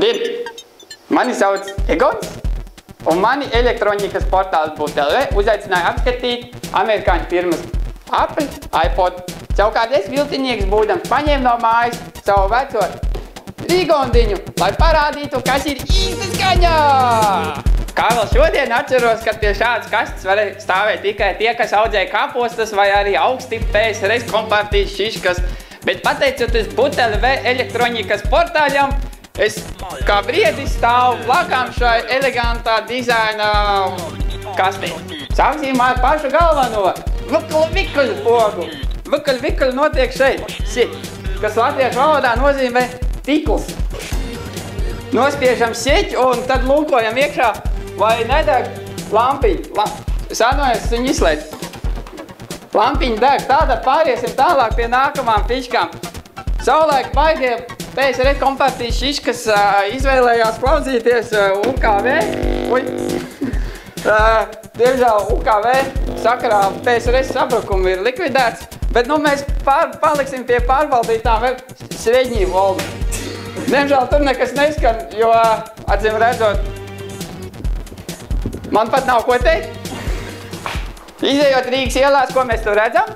Labdien! Mani sauc Egons, un mani elektronikas portāls Butelve uzaicināja apskatīt amerikāņu firmas Apple, iPod. Savukārt es viltinieks būdams paņēmu no mājas savu veco Rigondiņu, lai parādītu, kas ir īsta skaņā! Kā vēl šodien atceros, ka pie šādas kastes varēja stāvēt tikai tie, kas audzēja kapostas vai arī augsti PSRS kompartijas šiškas, bet pateicoties Butelve elektronikas portāļam, es kā briedis stāvu blakām šai elegantā dizaina kastē. Sāksim ar pašu galveno vikl-vikl pogu. Vikl-vikl notiek šeit, kas latviešu valodā nozīmē tikls. Nospiežam sieķi un tad lūkojam iekšā, vai nedeg lampiņa. Sanojas viņu izslēgt. Lampiņa deg, tātad pāriesim tālāk pie nākamām fiškām. Savulaik baigie PSRS kompartijas šiškas izvēlējās klausīties UKV. Diemžēl UKV sakarā PSRS sabrukumu ir likvidēts, bet mēs paliksim pie pārvaldītām sredņī volnu. Diemžēl tur nekas neskan, jo, acīm redzot, man pat nav ko teikt. Izejot Rīgas ielās, ko mēs tur redzam?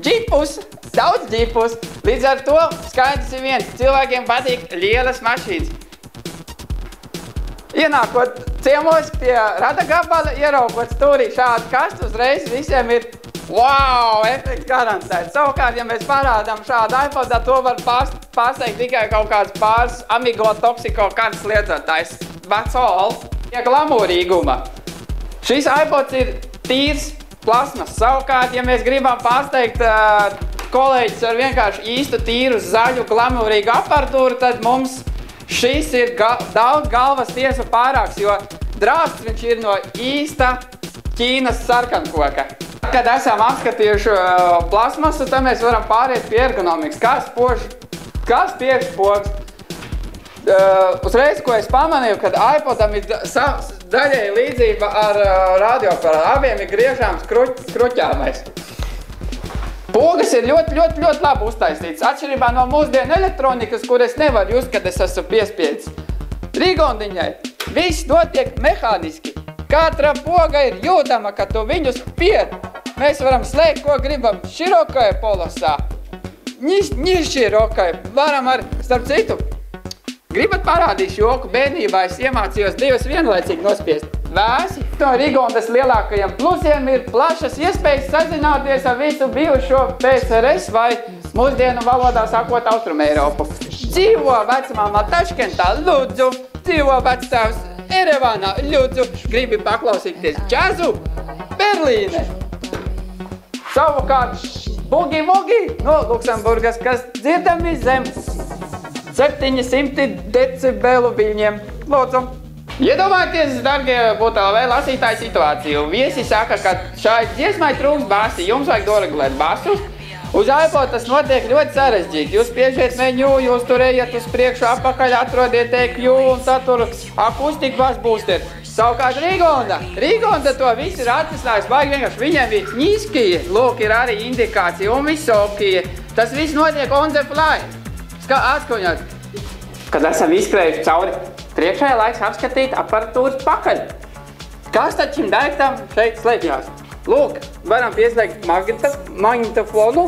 Džipus, daudz džipus. Līdz ar to skaidrs ir viens, cilvēkiem patīk lielas mašīnas. Ienākot ciemos pie rada gabala, ieraugot stūrī šādu kastu, uzreiz visiem ir wow, efekts garantēts. Savukārt, ja mēs parādām šādu iPodā, to var pārsteigt tikai kaut kāds pāris amigo toksiko kartes lietotājs. That's all. Ja glamūrīguma. Šis iPods ir tīrs plasmas. Savukārt, ja mēs gribam pārsteigt kolēģis ar vienkārši īstu tīru zaļu glamūrīgu aparatūru, tad mums šis ir daudz galvas tiesu pārāks, jo drāsts viņš ir no īsta Ķīnas sarkankoka. Kad esam apskatījuši plasmasu, tad mēs varam pāriet pie ergonomikas. Kā spiež pogas? Uzreiz, ko es pamanīju, kad iPodam ir daļēji līdzība ar radioaparātu. Abiem ir griežāms kruķāmais. Pogas ir ļoti labi uztaisītas. Atšķirībā no mūsdienu elektronikas, kur es nevaru just, kad es esmu piespiedis. Rigondiņai viss notiek mehāniski. Katra poga ir jūtama, ka tu viņu spied. Mēs varam slēgt, ko gribam, širokai polosā, nišķirokai. Varam ar, starp citu, gribat parādīt joku? Bērnībā es iemācījos divas vienlaicīgi nospiest. Vēsi. No Rigondas lielākajiem plusiem ir plašas iespējas sazināties ar visu bijušo PSRS vai mūsdienu valodā sakot Austrum Eiropu. Dzīvo vecmāmā Taškentā, lūdzu. Dzīvo vecstāvs Erevānā, lūdzu. Gribi paklausīties džazu? Berlīne. Savukārt bugi-vugi no Luksemburgas, kas dzirdami zem 700 decibelu viļņiem. Lūdzu. Iedomājieties, dargie Butelve lasītāji, situāciju. Viesi saka, ka šai dziesmai trūks basi, jums vajag doregulēt basu. Uz iPod tas notiek ļoti sarežģīti. Jūs spiežiet menu, jūs tur ejat uz priekšu, apakaļ, atrodiet EQ un tad tur akustika bas booster. Savukārt Rigonda to visu ir atveslājis, baigi vienkārši viņiem ir ņīskie, lūk, ir arī indikācija un visokie. Tas viss notiek on the fly. Atskuņot, kad esam izskrējuši cauri. Priekšējā laiks apskatīt aparatūras pakaļ. Kas tad šim daiktam šeit slēpjās? Lūk, varam pieslēgt magnetofonu.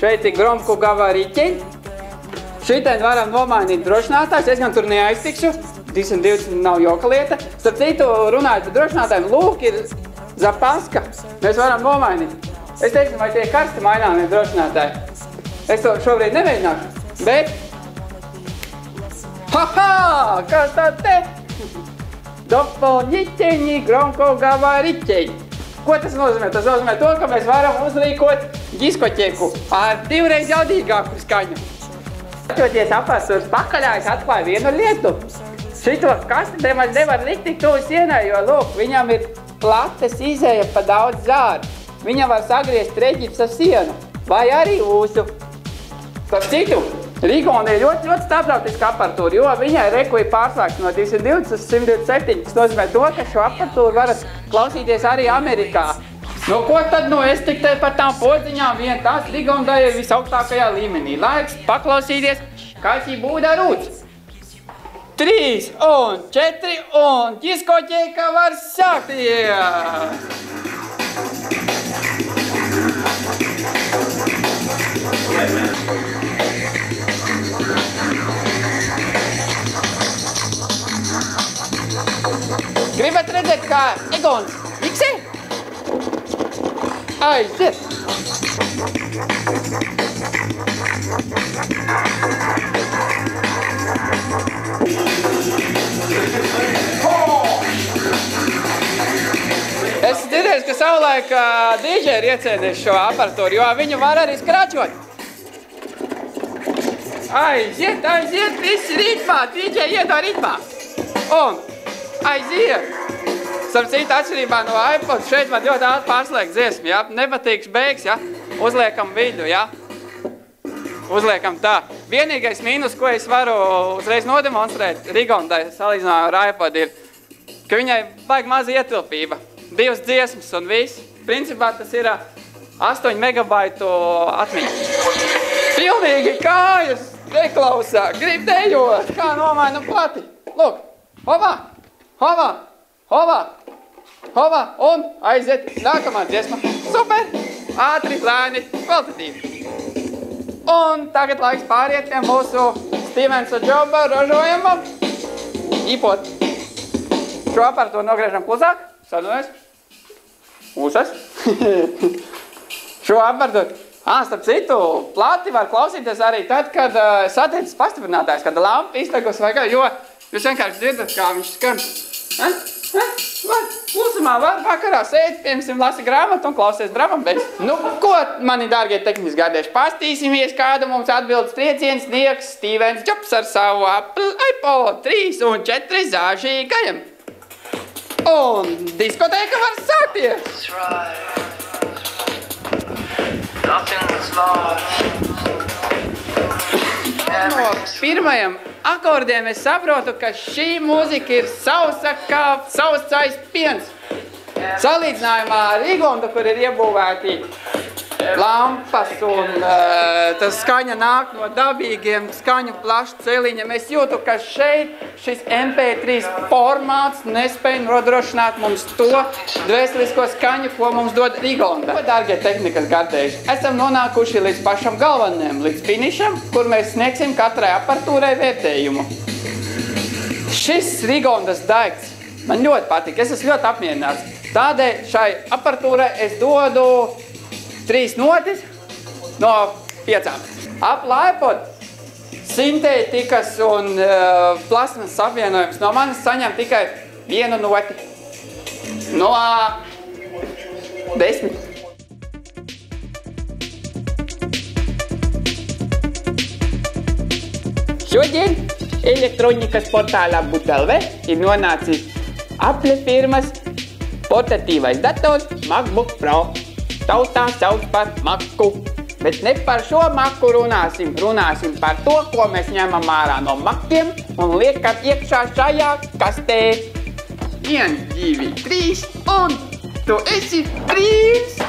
Šeit ir gromku gava riķeņi. Šitien varam nomainīt drošinātājs. Es gan tur neaiztikšu. 220 nav joka lieta. Starp citu, runājot par drošinātājiem, lūk, ir zapaska. Mēs varam nomainīt. Es teiksim, vai tie karsti maināmie drošinātāji. Es to šobrīd nemēģināšu, bet haha, kas tad te? Doполнительный громкоговор riķeņi. Ko tas nozīmē? Tas nozīmē to, ka mēs varam uzrīkot diskoķeku ar divreiz jaudīgāku skaņu. Skatoties aparatūras pakaļā, es atklāju vienu lietu. Šito kasti nemaz nevar likt tik tuvu sienai, jo, lūk, viņam ir plates izēja pa daudz zāru. Viņam var sagriezt reģips ar sienu vai arī ūsu. Starp citu, Rigonda ir ļoti starptautiska aparatūra, jo viņai reku ir pārslēgts no 220 uz 127, kas nozīmē to, ka šo aparatūru varat klausīties arī Amerikā. Nu, ko tad es tik te par tām podziņām vien tās Rigondai ir visaugstākajā līmenī. Laiks paklausīties, kā šī būda rūts. 3 un 4 un diskotēka var sākties! Gribat redzēt, kā Egons miksē? Aiziet! Es dzirdēju, ka savulaik DJ ir iecienījis šo aparatūru, jo viņu var arī skračot. Aiziet, aiziet, visi ritmā, DJ iedo ritmā. Un aiziet. Starp citu, atšķirībā no iPod, šeit man ļoti ātri pārslēgt dziesmu, ja? Nepatīks beigas, ja? Uzliekam viļu, ja? Uzliekam tā. Vienīgais mīnus, ko es varu uzreiz nodemonstrēt Rigondai, salīdzinājumā ar iPod, ir, ka viņai vajag maza ietilpība. 2 dziesmas un viss. Principā tas ir 8 megabaitu atmiņa. Pilnīgi kājas neklausā, grib dejot, kā nomaina plati. Lūk, hovā, hovā, hovā, hovā un aiziet nākamā dziesma. Super, ātri, lēni, kvalitatīvi. Un tagad laiks pāriet pie mūsu Stevensa Joba ražojuma ipot. Šo aparatūru nogriežam klusāk, sarunājas. Mūsas. Šo aparatūru. Starp citu, plati var klausīties arī tad, kad satiecas pastiprinātājs, kad lampa iztegus vai kā, jo jūs vienkārši dzirdat, kā viņš skan. Klusumā var vakarā sēdz, piemēram, lasi grāmatu un klausies dramambeigas. Nu, ko, mani dārgie tehniski gādēši, pastīsimies, kādu mums atbildes trieciens sniegs Stevens Jobs ar savu Apple iPod 3 un 4 zāžīgajam. Un diskotēka var sākties! No pirmajam akordiem es saprotu, ka šī mūzika ir sausa kā sausais piens. Salīdzinājumā ar Rigondu, kur ir iebūvēti lampas un tas skaņa nāk no dabīgiem skaņu plašu celiņiem. Es jūtu, ka šeit šis MP3 formāts nespēja nodrošināt mums to dvēselisko skaņu, ko mums dod Rigonda. Dārgie tehnikas gardēži, esam nonākuši līdz pašam galvenajam, līdz finišam, kur mēs sniegsim katrai aparatūrai vērtējumu. Šis Rigondas daikts man ļoti patīk, es esmu ļoti apmierināts. Tādēļ šai aparatūrai es dodu 3 notis no 5. Apple iPod sintētikas un plasmas apvienojums no manis saņem tikai 1 noti no 10. Šodien elektronikas portālā But.lv ir nonācis Apple firmas portatīvais dators MacBook Pro. Tautā sauc par Macu. Bet ne par šo Macu runāsim. Runāsim par to, ko mēs ņemam ārā no Maciem un liekam iekšā šajā kastē. 1, 2, 3 un tu esi brīvs!